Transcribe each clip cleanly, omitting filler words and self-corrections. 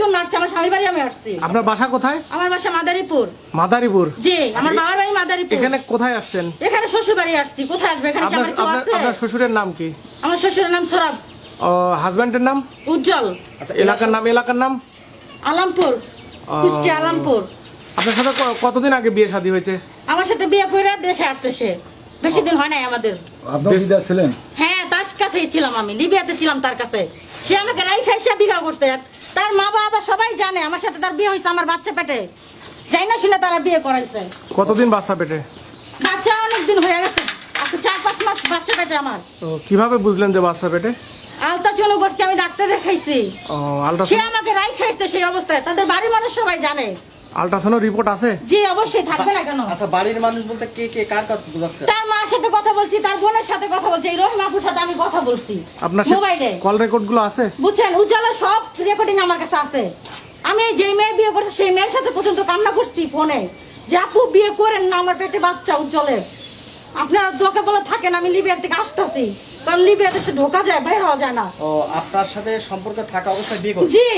জন্য আসছি, আমার স্বামী বাড়ি আমি আসছি। আপনার বাসা কোথায়? আমার বাসা মাদারীপুর। মাদারীপুর? জি, আমার বাবার বাড়ি মাদারীপুর। এখানে কোথায় আসছেন? এখানে শ্বশুর বাড়ি আসছি। কোথায় আসবে? এখানে কি আমার কেউ আছে? আপনার শ্বশুরের নাম কি? আমার শ্বশুরের নাম সরাব। হাজবেন্ডের নাম? উজ্জ্বল। আচ্ছা, এলাকার নাম? আলামপুর, কুষ্টিয়া আলামপুর। আপনার সাথে কতদিন আগে বিয়ে শাদী হয়েছে? আমার সাথে বিয়ে করে দেশে আসছে সে, বেশি দিন হয় নাই আমাদের। আপনি বিদেশে ছিলেন? হ্যাঁ, তার কাছেই ছিলাম আমি, লিবিয়াতে ছিলাম তার কাছে। সে আমাকে রাইখা এসে বিয়ে করছে। তার মা বাবা সবাই জানে আমার সাথে তার বিয়ে হয়েছে, আমার বাচ্চা পেটে। যাই না শুনে তারা বিয়ে করাইছে। কতদিন বাচ্চা পেটে? বাচ্চা অনেক দিন হয়ে গেছে, আজকে 4-5 মাস বাচ্চা পেটে আমার। কিভাবে বুঝলেন যে বাচ্চা পেটে? আলট্রাসাউন্ড করছি, আমি ডাক্তার দেখাইছি। সে আলট্রাসাউন্ড? আমাকে রাইখা এসেছে সেই অবস্থায়, তাদের বাড়ির মানুষ সবাই জানে। আলট্রাসাউন্ড রিপোর্ট আছে? জি অবশ্যই, থাকবে না কেন? আচ্ছা, বাড়ির মানুষ বলতে কে কে কার কথা বুঝাচ্ছে? তার মার সাথে কথা বলছি, তার বোনের সাথে কথা বলছি, এই রহিম আপুর সাথে আমি কথা বলছি আপনার মোবাইলে। কল রেকর্ড গুলো আছে? বুঝছেন, উজ্জ্বলের সব রেকর্ডিং আমার কাছে আছে। আমি যে মেয়ে বিয়ে করছি সেই মেয়ের সাথে পর্যন্ত কান্না করছি ফোনে যে আপু বিয়ে করেন না, আমার পেটে বাচ্চা উজ্জ্বলের। আপনার দোকে বলে থাকেন আমি লিবিয়ার থেকে আসতেছি, কারণ লিবিয়াতে সে ঢোকা যায়, বাইরে হওয়া যায় না। ও, আপনার সাথে সম্পর্ক থাকা অবস্থায় বিয়ে করছে? জি,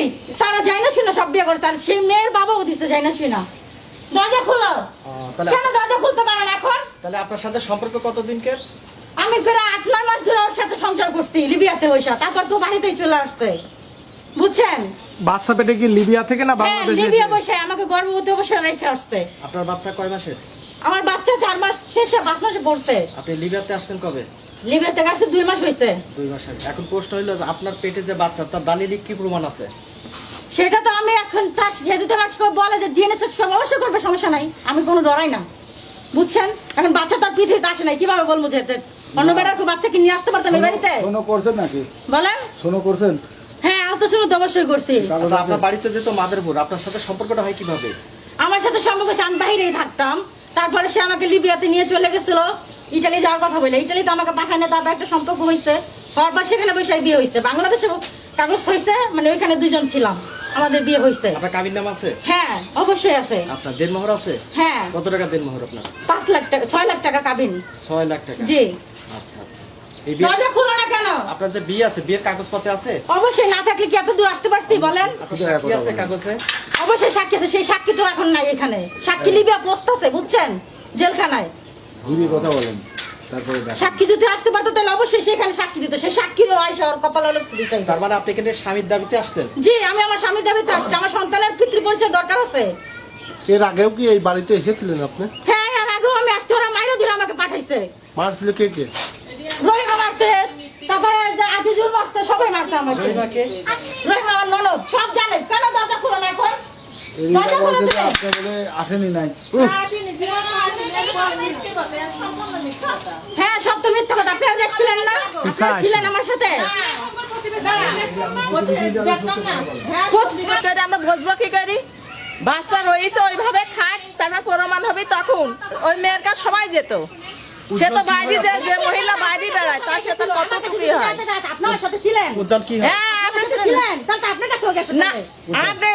তারা যায় না শুনে সব বিয়ে করছে। আর সেই মেয়ের বাবাও দিচ্ছে যায় না শুনা। দরজা খোলো। তাহলে কেন দরজা খুলতে পারেন এখন? তাহলে আপনার সাথে সম্পর্ক কতদিনকে? আমি প্রায় 8-9 মাস ধরে ওর সাথে সংসার করছি লিবিয়াতে বসে, তারপর তো বাড়িতেই চলে আসছে। বুঝছেন, বাচ্চা পেটে কি লিবিয়া থেকে না হ্যাঁ, বাংলাদেশ? লিবিয়া বসে আমাকে গর্ভবতী অবশ্যই রেখে আসছে। আপনার বাচ্চা কয় মাসের? আমার বাচ্চা 4 মাস শেষে 5 মাসে পড়ছে। আপনি লিবিয়াতে আসছেন কবে? লিবিয়াতে আসছে 2 মাস হয়েছে। 2 মাস আগে। এখন প্রশ্ন হইলো যে আপনার পেটে যে বাচ্চা, তার দালিলিক কি প্রমাণ আছে? সেটা তো আমি এখন তার যেহেতু তোমার বলে যে ডিএনএ টেস্ট করবো, অবশ্যই করবে, সমস্যা নাই, আমি কোনো ডরাই না। বুঝছেন, এখন বাচ্চা তার পৃথিবীতে আসে নাই, কিভাবে বলবো যে অন্য বেটার বাচ্চাকে নিয়ে আসতে পারতাম এই বাড়িতে? শোনো করছেন নাকি? বলেন। শোনো করছেন? হ্যাঁ, আলট্রাসাউন্ড তো অবশ্যই করছি। আচ্ছা, আপনার বাড়িতে যেত মাদারীপুর, আপনার সাথে সম্পর্কটা হয় কিভাবে? আমার সাথে সম্পর্ক হচ্ছে, আমি বাইরেই থাকতাম, তারপরে সে আমাকে লিবিয়াতে নিয়ে চলে গেছিল, ইটালি যাওয়ার কথা বলে। ইটালিতে আমাকে পাঠায় না, তারপর একটা সম্পর্ক হয়েছে, হওয়ার পর সেখানে বসে বিয়ে হয়েছে। বাংলাদেশে কাগজ হয়েছে, মানে ওইখানে 2 জন ছিলাম, আমাদের বিয়ে হয়েছে। আপনার কাবির নাম আছে? হ্যাঁ অবশ্যই আছে। আপনার দেনমোহর আছে? হ্যাঁ। কত টাকা দেনমোহর আপনার? 5 লাখ টাকা, 6 লাখ টাকা কাবিন। 6 লাখ টাকা? জি। আচ্ছা আচ্ছা। এই বিয়ে, দরজা খুলো না কেন? আপনার যে বিয়ে আছে, বিয়ের কাগজপত্র আছে? অবশ্যই, না থাকলে কি এত দূর আসতে পারছি বলেন? আপনার সাক্ষী আছে কাগজে? অবশ্যই সাক্ষী আছে, সেই সাক্ষী তো এখন নাই এখানে। সাক্ষী লিবিয়া পোস্ট আছে, বুঝছেন, জেলখানায়। ঘুরিয়ে কথা বলেন, তারপরে সাক্ষী যদি আসতে পারতো তাহলে অবশ্যই সেখানে সাক্ষী দিত। সেই সাক্ষীরও আয়সা ওর কপাল আলো দিতে। তার মানে আপনি এখানে স্বামীর দাবিতে আসছেন? জি, আমি আমার স্বামীর দাবিতে আসছি, আমার সন্তানের পিতৃ পরিচয় দরকার আছে। এর আগেও কি এই বাড়িতে এসেছিলেন আপনি? হ্যাঁ, আর আগেও আমি আসছি, ওরা মাইরো দিলে আমাকে পাঠাইছে। মারছিল কে কে? রহিমা মারছে, তারপরে যে আজিজুল মারছে, সবাই মারছে আমাকে। রহিমাকে? রহিমা আমার ননদ, সব জানে। কেন দরজা খুলো না এখন? এদিকে দরজা খুলো বলছে যে দিতে। আপনি বলে আসেনি নাই। হ্যাঁ, সব তো মিথ্যা কথা। আপনারা দেখছিলেন না? আপনারা ছিলেন আমার সাথে। আমরা বুঝবো কি করি? বাচ্চা রয়েছে ওইভাবে থাক, তারপর প্রমাণ হবে তখন। ওই মেয়ের কাছে সবাই যেত, সে তো বাইরে যে মহিলা বাইরে বেড়ায় তার সাথে কতটুকুই হয়। আপনার সাথে ছিলেন? উজ্জ্বল কি হয়? হ্যাঁ, আপনি ছিলেন, তাহলে তো আপনার কাছেও গেছে না, আপনি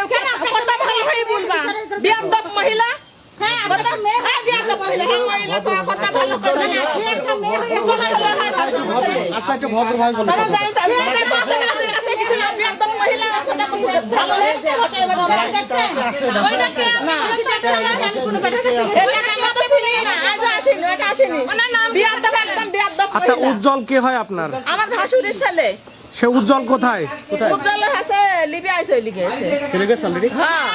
কথা ভালো হয়ে বলবা। বিয়াদব মহিলা। হ্যাঁ, আপনার মেয়ে হয় বিয়াদব মহিলা। কথা ভালো কথা না। সে একটা মেয়ে হয়ে কথা বলে হয়। আচ্ছা, একটা ভদ্র ভাই বলেন। তারা জানি তো মেয়েটা কথা আমাদের কাছে কিছু না, বিয়াদব মহিলা। ভালো দেখছেন? ওইটা কে? না, এটা আমরা তো চিনি না, আজ আসেনি, এটা আসেনি। ওনার নাম বিয়াদব, একদম বিয়াদব আচ্ছা, মহিলা। উজ্জ্বল কে হয় আপনার? আমার ভাসুরের ছেলে। সে উজ্জ্বল কোথায়? উজ্জ্বল আছে লিবিয়ায় চলে গেছে। চলে গেছে অলরেডি? হ্যাঁ,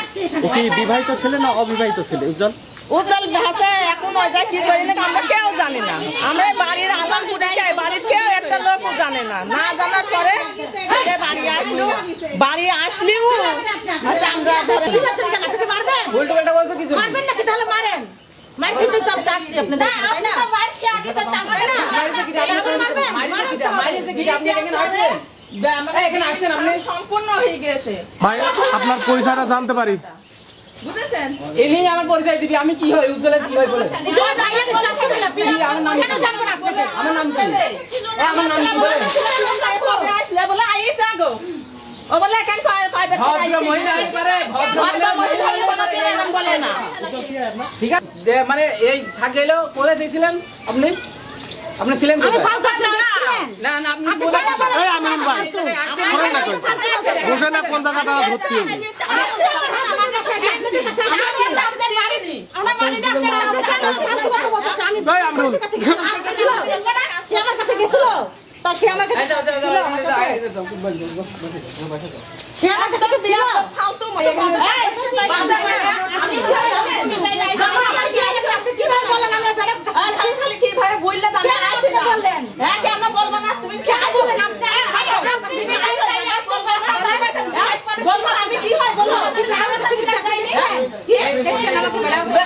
ও কি বিবাহিত ছেলে না অবিবাহিত ছেলে উজ্জ্বল? উজ্জ্বল আছে, এখন ওই যায় কি করি না আমরা কেউ জানি না। আমরা বাড়ির আলামপুরে বাড়ির কেউ একটা লোকও জানে না। না জানার পরে সে বাড়ি আসলেও আচ্ছা, আমরা উল্টো পাল্টা বলতে কিছু মারবেন নাকি? তাহলে মারেন। মারতে তো সব চাচ্ছি আপনি দেখেন, তাই না? আগে তো তামাবে না। সম্পূর্ণ হয়ে গেছে, ভাই, আপনার পরিচয়টা জানতে পারি? বুঝেছেন? এই নিয়ে আমার পরিচয় দিবি, আমি কি হয়, উজ্জ্বলের কি হয় বলে। জয় ভাইয়ের চেষ্টা করলাম, আমার নাম কেন জানবো না আপনাকে? আমার নাম কি? আমার নাম কি বলে? আসলে বলে আইস আগো ও বলে কেন পাইবে ভদ্র মহিলা একবারে ভদ্র মহিলা হলে কোনো এরকম বলে না। ঠিক আছে, মানে এই থাকলেও বলে দিয়েছিলেন আপনি? আপনি ছিলেন আমি কোথায়? ফালতু আপনি দেখছিলেন? না না আপনি আপনি কোথায় কেন বলেন? এই আমিনুল ভাই শোনেন না কই বোঝে না কোন জায়গা তারা ভর্তি হইবে এই আমরুল সে আমার কাছে গেছিল তা সে আমার কাছে এই যাও, যাও, যাও, ছিল আমার সাথে। এই যাও, সে আমার কাছে ছিল ফালতু আপনি কিভাবে বলেন আমি ম্যাডাম খালি কিভাবে বললে তো আমি আসি না। বললেন হ্যাঁ কেন বলবো না তুমি কি বললেন বলবো আমি কি হয় বলো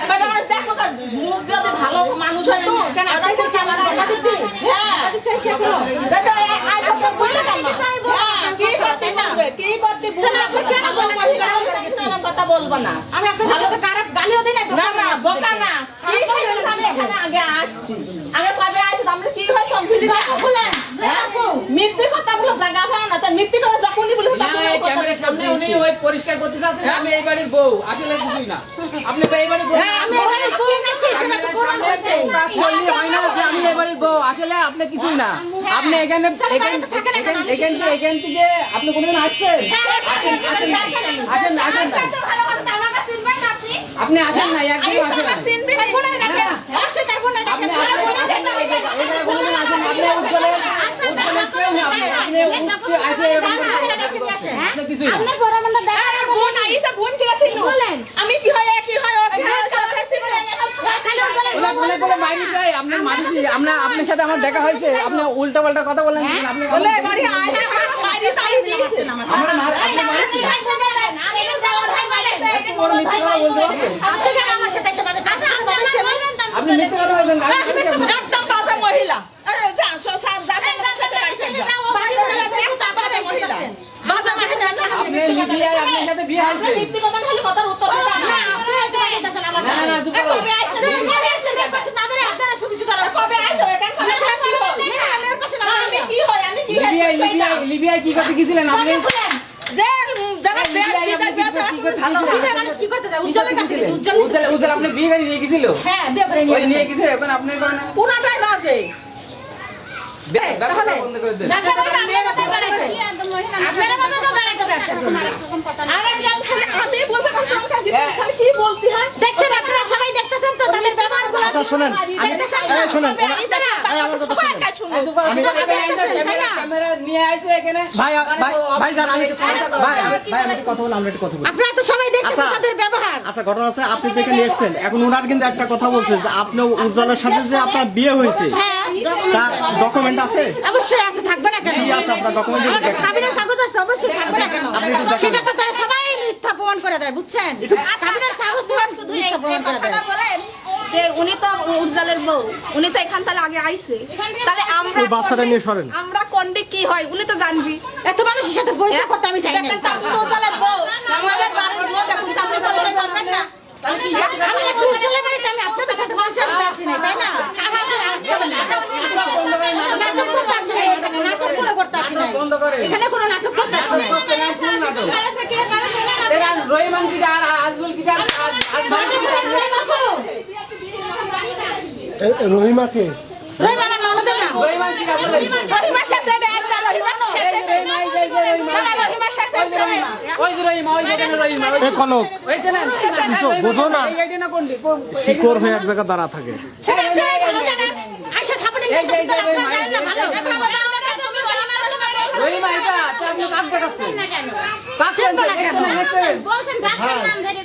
ম্যাডাম দেখো মুখ যদি ভালো মানুষ হয় তো কেন আপনি কি আমার টাকা দিছি হ্যাঁ সে বলো দেখো আই করতে বললে কেন কি করতে বলবে কি করতে বলবে আপনি কেন বলবেন মহিলা কথা বলবো না আমি আপনাদের সাথে খারাপ গালিও দিই না না বোকা না কি হইছে আমি এখানে আগে আসছি আগে কবে আসছি আমরা কি হয় কমপ্লিট বলেন মিথ্যে কথা বলে জায়গা হয় না তাই মিথ্যে কথা যখনই বলি না, এই ক্যামেরার সামনে উনি ওই পরিষ্কার করতে চাচ্ছেন আমি এই বাড়ির বউ আসলে কিছুই না আপনি তো এই বাড়ির বউ হ্যাঁ, আমি ওখানে বউ নাকি সেটা তো ক্যামেরার প্রমাণ সামনে করতে প্রকাশ করলে হয় না যে আমি এই বাড়ির বউ আসলে আপনি কিছুই না আপনি এখানে এখান থেকে আপনি কোনদিন আসছেন আসেন না আপনি আসেন না একদিন আসেন না চিনবি না কোনে রাখে আসে তার কোনে আপনি কোনদিন আসেন আপনি উজ্জ্বলের কেউ না আপনি আসে এরকম আপনি কিছুই না আপনার বড় মন্ডল আরে বোন আইসা বোন কি আছে বলেন আমি কি হয় কি হয় ও কি হয় বলে বলে মাইরি চাই আপনার মারিছি আপনার সাথে আমার দেখা হয়েছে আপনি উল্টা পাল্টা কথা বলেন আপনি বলে বাড়ি আইসা মারি তাই দিয়েছেন আমার আমরা আপনি মারিছি বড় মিথ্যে কথা বলতে পারছেন আপনি কেন আমার সাথে এসে বাজে কথা বলছেন আপনি মিথ্যে কথা বলছেন আমি বলি কি আপনি? একদম বাজে মহিলা আরে যা সব যাতে সাথে আইসা যা বাজে মহিলা বাজে মহিলা আপনি লিবিয়ায় আপনার সাথে বিয়ে হয়েছে মিথ্যে কথা খালি কথার উত্তর দিবা না আপনি হয়তো বলতেছেন আমার না না চুপ করো কবে আইসা কবে আইসা দেখবাছে তাদের আপনারা শুধু শুধু কবে আইসা এখান থেকে কি হয় আমার পাশে না আমি কি হয় আমি কি লিবিয়ায় কি করতে গেছিলেন আপনি যে যারা লিবিয়ায় আপনি ভালো মানুষ কি করতে যায় উজ্জ্বলের কাছে গেছে, উজ্জ্বল উজ্জ্বল আপনি বিয়ে করে নিয়ে গেছিল হ্যাঁ বিয়ে করে ওই নিয়ে নিয়ে গেছে এখন আপনি করেন না পুরাটাই বাজে ব্যবসা বন্ধ করে দেন আপনারা মতো তো বাড়াইতে ব্যবসা আরে আমি বলতে খালি কি বলতি হয় দেখছেন আপনারা সবাই দেখতেছেন তো তাদের ব্যবহারগুলো আচ্ছা শোনেন এই শোনেন আমার কথা শোনেন ক্যামেরা নিয়ে আসে এখানে ভাই জান আমি আমি একটু কথা বলি আমরা একটু কথা বলি আপনারা তো সবাই দেখতেছেন আচ্ছা। তাদের ব্যবহার আচ্ছা ঘটনা আছে আপনি যেখানে এসেছেন এখন ওনার কিন্তু একটা কথা বলছে যে আপনি উজ্জ্বলের সাথে যে আপনার বিয়ে হয়েছে হ্যাঁ তার ডকুমেন্ট আছে অবশ্যই আছে থাকবে না কেন কি আছে আপনার ডকুমেন্ট আমার কাছে কাবিনের কাগজ আছে অবশ্যই থাকবে না কেন আপনি একটু দেখেন। সেটা তো তারা সবাই মিথ্যা প্রমাণ করে দেয় বুঝছেন কাবিনের কাগজ তো শুধু মিথ্যা প্রমাণ করে দেয় বলেন যে উনি তো উজ্জ্বলের বউ উনি তো এখান থেকে আগে আইছে তাহলে আমরা ওই বাচ্চাটা নিয়ে সরেন আমরা কোনডে কি হয় উনি তো জানবি এত মানুষের সাথে পরিচয় করতে আমি চাই না দেখেন তো উজ্জ্বলের বউ আমাদের বাড়ির বউ দেখুন আপনি পরিচয় করবেন না আমি একটু উজ্জ্বলের বাড়িতে আমি আপনাদের সাথে পরিচয় করতে আসি না তাই না নাটক করতে আসি না এখানে, নাটক কোনো করতে আসি না বন্ধ করে এখানে কোনো নাটক করতে আসি না এরা রহিমান কি আর আজমল কি আর রহিমাকে রহিমান আমার ননদের না রহিমান কি বলে রহিমার সাথে দেখা রহিমার সাথে রহিমার সাথে ওই যে রহিমা ওই যেখানে রহিমা এ কনক ওই যে না বোঝো না এই আইডি না কোনটি শিকড় হয়ে এক জায়গা দাঁড়া থাকে সেটা আপনারা ভালো জানেন আইসা সাপোর্টিং করতেছেন আপনারা ভালো রহিমা এটা আপনি কাজ দেখাচ্ছেন কাজ করছেন বলছেন ডাক্তার নাম ধরে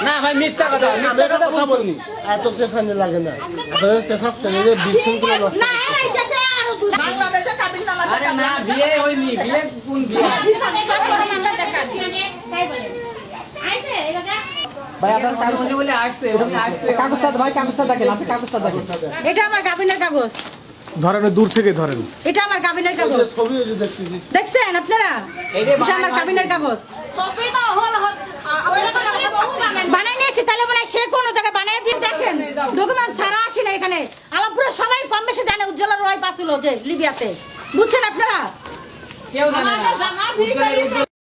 না ভাই মিথ্যা কথা আমি মিথ্যা একটা কথা কথা বলি এত চেঁচানি লাগে না আপনাদের চেঁচাচ্ছেন এই যে বিশৃঙ্খলা নষ্ট না এইটাছে আর বাংলাদেশে কাবিল নামা আরে না বিয়ে হয়নি বিয়ে কোন বিয়ে ভাই আপনার কাগজ বলে আসছে উনি আসছে কাগজটা ভাই কাগজটা দেখেন আপনি কাগজটা দেখেন এটা আমার কাবিনের কাগজ ধরেন ওই দূর থেকে ধরেন এটা আমার কাবিনের কাগজ ছবি ওই যে দেখছি দেখছেন আপনারা এই যে এটা আমার কাবিনের কাগজ সবই তো হল হচ্ছে বানাই নিয়েছি তাহলে মনে হয় সে কোনো জায়গায় বানাই দিয়ে দেখেন ডকুমেন্ট ছাড়া আসি না এখানে আলাপুরা সবাই কম বেশি জানে উজ্জ্বলের ওয়াইফ আছিল যে লিবিয়াতে বুঝছেন আপনারা কেউ জানে না